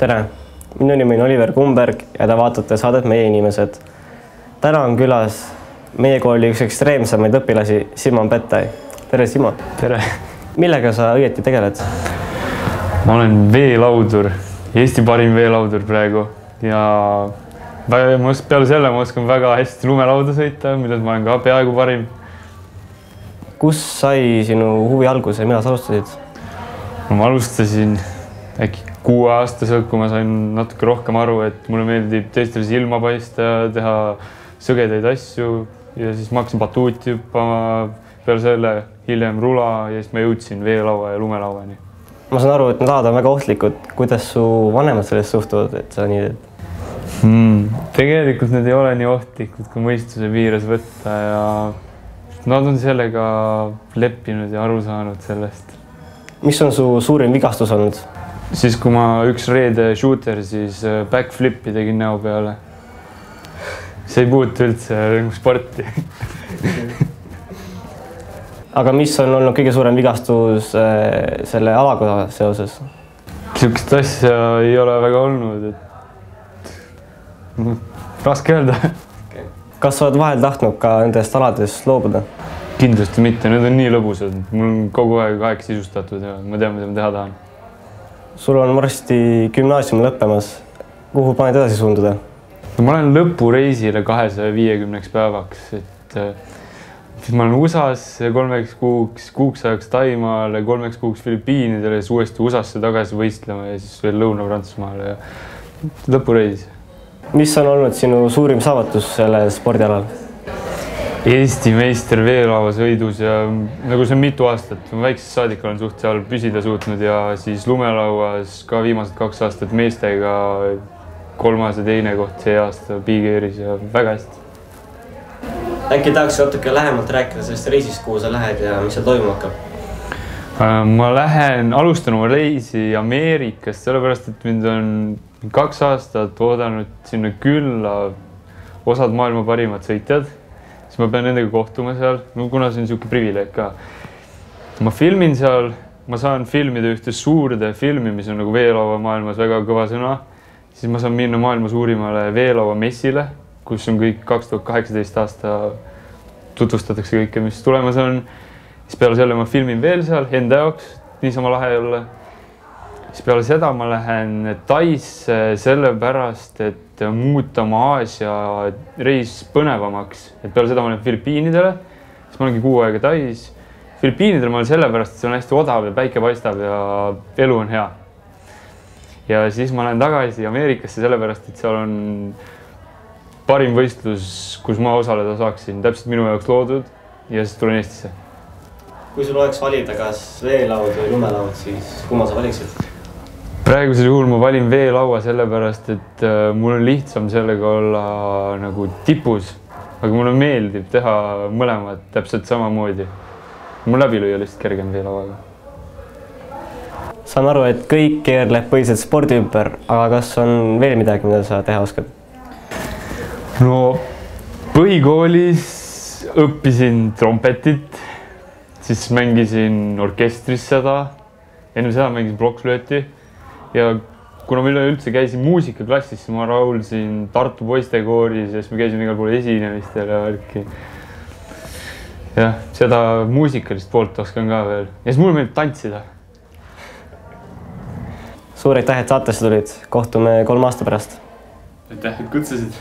tere, minu nimi on Oliver Kumberg ja te vaatate saadet Meie inimesed. Täna on külas meie kooli üks ekstreemsemaid õpilasi, Simon Pettai. Tere, Simon! Tere! Millega sa õieti tegeled? Ma olen veelaudur, Eesti parim veelaudur praegu ja peale selle ma oskan väga hästi lumelauda sõita, milles ma olen ka peaaegu parim. Kus sai sinu huvi alguse, millal sa alustasid? Ma alustasin äkki 6-aastaselt, kui ma sain natuke rohkem aru, et mulle meeldib teistele silma paista ja teha sõgedaid asju ja siis ma hakkasin batuuti hüppama, peale selle hiljem rula ja siis ma jõudsin veelaua ja lumelauani. Ma saan aru, et need alad on väga ohtlikud. Kuidas su vanemad sellest suhtuvad, et sa nii teed? Tegelikult need ei ole nii ohtlikud, kui mõistuse piires võtta ja nad on sellega leppinud ja aru saanud sellest. Mis on su suurim vigastus olnud? Siis kui ma üks reede shooter, siis backflipi tegin näo peale. See ei puutu üldse sporti. Aga mis on olnud kõige suurem vigastus selle alaga seoses? Sihukest asja ei ole väga olnud, et raske öelda. Kas sa oled vahel tahtnud ka nendest aladest loobuda? Kindlasti mitte, need on nii lõbusad. Mul on kogu aeg sisustatud ja ma tean, mida ma teha tahan. Sul on varsti gümnaasium lõppemas. Kuhu paned edasi suunduda? Ma olen lõpureisile 250 päevaks. Ma olen USA-s 3 kuuks ajaks Taimaale, 3 kuuks Filipiinidele, siis uuesti USA-sse tagasi võistlema ja siis veel Lõuna-Prantsusmaale ja lõpureis. Mis on olnud sinu suurim saavutus selle spordialal? Eesti meister veelaua sõidus ja nagu see on mitu aastat. Ma väiksest saadik olen suht seal püsida suutnud ja siis lumelauas ka viimased 2 aastat meestega 3. ja 2. koht see aasta Big-Airis ja väga hästi. Äkki tahaks natuke lähemalt rääkida sellest reisist, kuhu sa lähed ja mis seal toimuma hakkab? Ma alustan oma reisi Ameerikast, sellepärast et mind on 2 aastat oodanud sinna külla osad maailma parimad sõitjad. Siis ma pean nendega kohtuma seal, kuna see on niisugune privileeg ka. Ma filmin seal, ma saan filmida ühte suurde filmi, mis on nagu veelaua maailmas väga kõva sõna. Siis ma saan minna maailma suurimale veelaua messile, kus on kõik 2018 aasta tutvustatakse kõike, mis tulemas on. Siis peale selle ma filmin veel seal enda jaoks, niisama lahe olla. Siis peale seda ma lähen Taisse sellepärast, et muuta oma Aasia reis põnevamaks. Et peale seda ma lähen Filipiinidele, siis ma olengi 6 aega Tais. Filipiinidele ma olen sellepärast, et see on hästi odav ja päike paistab ja elu on hea. Ja siis ma lähen tagasi Ameerikasse sellepärast, et seal on parim võistlus, kus ma osaleda saaksin, täpselt minu jaoks loodud ja siis tulen Eestisse. Kui sul oleks valida kas veelaud või lumelaud, siis kumma sa valiksid? Praegusel juhul ma valin veelaua sellepärast, et mul on lihtsam sellega olla nagu tipus, aga mulle meeldib teha mõlemad täpselt samamoodi. Mul läbi lüüa lihtsalt kergem veelauaga. Saan aru, et kõik keerleb põhiliselt spordi ümber, aga kas on veel midagi, mida sa teha oskad? No põhikoolis õppisin trompetit, siis mängisin orkestris seda, enne seda mängisin plokksflööti. Ja kuna ma üleüldse käisin muusikaklassis, siis ma laulsin Tartu poistekooris ja siis me käisime igal pool esinemistel ja värki. Jah, seda muusikalist poolt oskan ka veel. Ja siis mulle meeldib tantsida. Suur aitäh, et saatesse tulid. Kohtume 3 aasta pärast. Aitäh, et kutsusid.